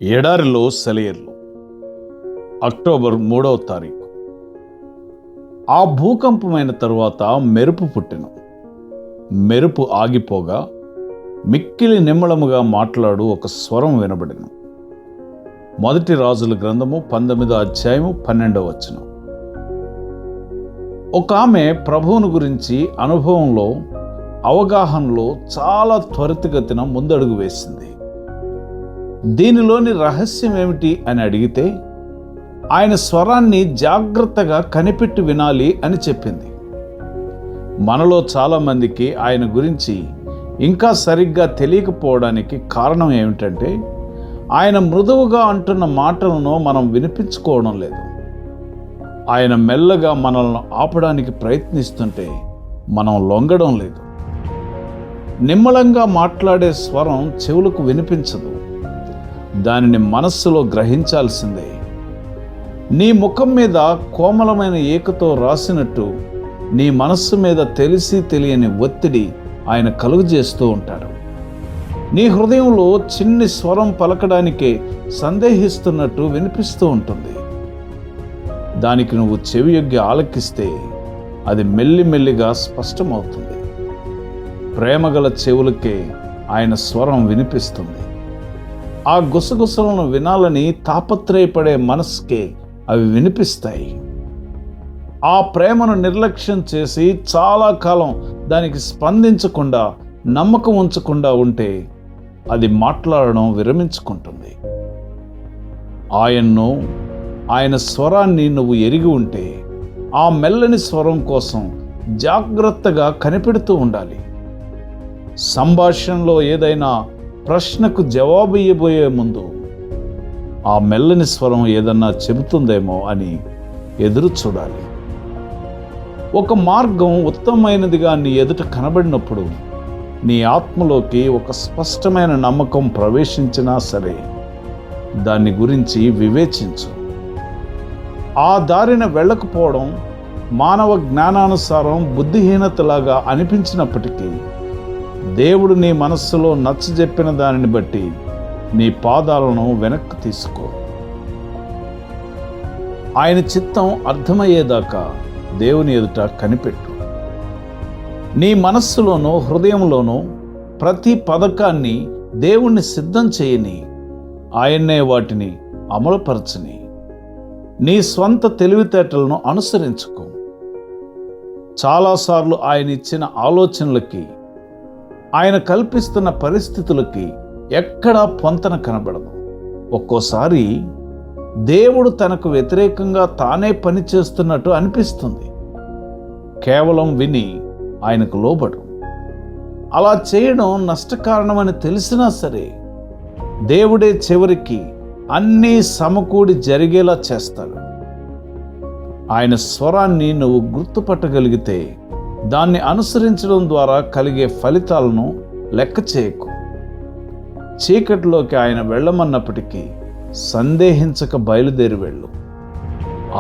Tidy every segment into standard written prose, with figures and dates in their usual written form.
ఎడారిలో సెలయేర్లు. అక్టోబర్ 3వ తారీఖు. ఆ భూకంపమైన తరువాత మెరుపు పుట్టెను. మెరుపు ఆగిపోగా మిక్కిలి నిమ్మళముగా మాట్లాడు ఒక స్వరం వినబడెను. మొదటి రాజుల గ్రంథము 19వ అధ్యాయము 12వ వచనం. ఒక ఆమె ప్రభువును గురించి అనుభవంలో, అవగాహనలో చాలా త్వరితగతిన ముందడుగు వేసింది. దీనిలోని రహస్యం ఏమిటి అని అడిగితే ఆయన స్వరాన్ని జాగ్రత్తగా కనిపెట్టి వినాలి అని చెప్పింది. మనలో చాలామందికి ఆయన గురించి ఇంకా సరిగ్గా తెలియకపోవడానికి కారణం ఏమిటంటే ఆయన మృదువుగా అంటున్న మాటలను మనం వినిపించుకోవడం లేదు. ఆయన మెల్లగా మనల్ని ఆపడానికి ప్రయత్నిస్తుంటే మనం లొంగడం లేదు. నిమ్మలంగా మాట్లాడే స్వరం చెవులకు వినిపించదు, దానిని మనస్సులో గ్రహించాల్సిందే. నీ ముఖం మీద కోమలమైన ఏకతో రాసినట్టు నీ మనస్సు మీద తెలిసి తెలియని ఒత్తిడి ఆయన కలుగజేస్తూ ఉంటాడు. నీ హృదయంలో చిన్ని స్వరం పలకడానికే సందేహిస్తున్నట్టు వినిపిస్తూ ఉంటుంది. దానికి నువ్వు చెవియొగ్గి ఆలకిస్తే అది మెల్లిమెల్లిగా స్పష్టమవుతుంది. ప్రేమగల చెవులకే ఆయన స్వరం వినిపిస్తుంది. ఆ గుసగుసలను వినాలని తాపత్రయపడే మనసుకే అవి వినిపిస్తాయి. ఆ ప్రేమను నిర్లక్ష్యం చేసి చాలా కాలం దానికి స్పందించకుండా, నమ్మకం ఉంచకుండా ఉంటే అది మాట్లాడడం విరమించుకుంటుంది. ఆయన స్వరాన్ని నువ్వు ఎరిగి ఉంటే ఆ మెల్లని స్వరం కోసం జాగ్రత్తగా కనిపెడుతూ ఉండాలి. సంభాషణలో ఏదైనా ప్రశ్నకు జవాబు ఇవ్వబోయే ముందు ఆ మెల్లని స్వరం ఏదన్నా చెబుతుందేమో అని ఎదురు చూడాలి. ఒక మార్గం ఉత్తమమైనదిగా నీ ఎదుట కనబడినప్పుడు నీ ఆత్మలోకి ఒక స్పష్టమైన నమ్మకం ప్రవేశించినా సరే దాన్ని గురించి వివేచించు. ఆ దారిన వెళ్ళకపోవడం మానవ జ్ఞానానుసారం బుద్ధిహీనతలాగా అనిపించినప్పటికీ దేవుడు నీ మనస్సులో నచ్చజెప్పిన దానిని బట్టి నీ పాదాలను వెనక్కి తీసుకో. ఆయన చిత్తం అర్థమయ్యేదాకా దేవుని ఎదుట కనిపెట్టు. నీ మనస్సులోనూ హృదయంలోనూ ప్రతి పథకాన్ని దేవుణ్ణి సిద్ధం చేయని, ఆయన్నే వాటిని అమలుపరచని. నీ స్వంత తెలివితేటలను అనుసరించుకో. చాలాసార్లు ఆయన ఇచ్చిన ఆలోచనలకి, ఆయన కల్పిస్తున్న పరిస్థితులకి ఎక్కడా పొంతన కనబడదు. ఒక్కోసారి దేవుడు తనకు వ్యతిరేకంగా తానే పని చేస్తున్నట్టు అనిపిస్తుంది. కేవలం విని ఆయనకు లోబడు. అలా చేయడం నష్టకారణమని తెలిసినా సరే దేవుడే చివరికి అన్నీ సమకూడి జరిగేలా చేస్తాడు. ఆయన స్వరాన్ని నువ్వు గుర్తుపట్టగలిగితే దాన్ని అనుసరించడం ద్వారా కలిగే ఫలితాలను లెక్క చేయకు. చీకటిలోకి ఆయన వెళ్ళమన్నప్పటికీ సందేహించక బయలుదేరి వెళ్ళు.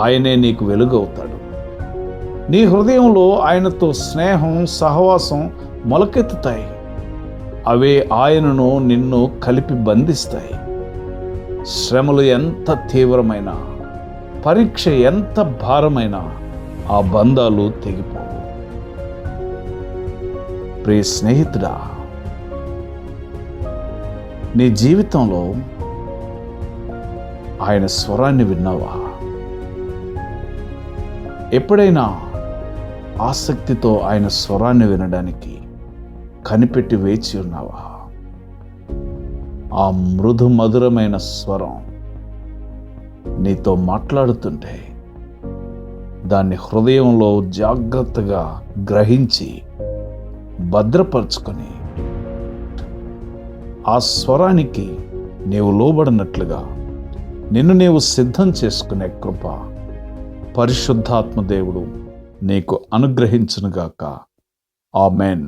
ఆయనే నీకు వెలుగవుతాడు. నీ హృదయంలో ఆయనతో స్నేహం, సహవాసం మొలకెత్తుతాయి. అవే ఆయనను నిన్ను కలిపి బంధిస్తాయి. శ్రమలు ఎంత తీవ్రమైనా, పరీక్ష ఎంత భారమైనా ఆ బంధాలు తెగిపోవు. ప్రియ స్నేహితుడా, నీ జీవితంలో ఆయన స్వరాన్ని విన్నావా? ఎప్పుడైనా ఆసక్తితో ఆయన స్వరాన్ని వినడానికి కనిపెట్టి వేచి ఉన్నావా? ఆ మృదు మధురమైన స్వరం నీతో మాట్లాడుతుంటే దాన్ని హృదయంలో జాగ్రత్తగా గ్రహించి భద్రపరుచుకొని ఆ స్వరానికి నీవు లోబడినట్లుగా నిన్ను నీవు సిద్ధం చేసుకునే కృప పరిశుద్ధాత్మ దేవుడు నీకు అనుగ్రహించునుగాక. ఆమేన్.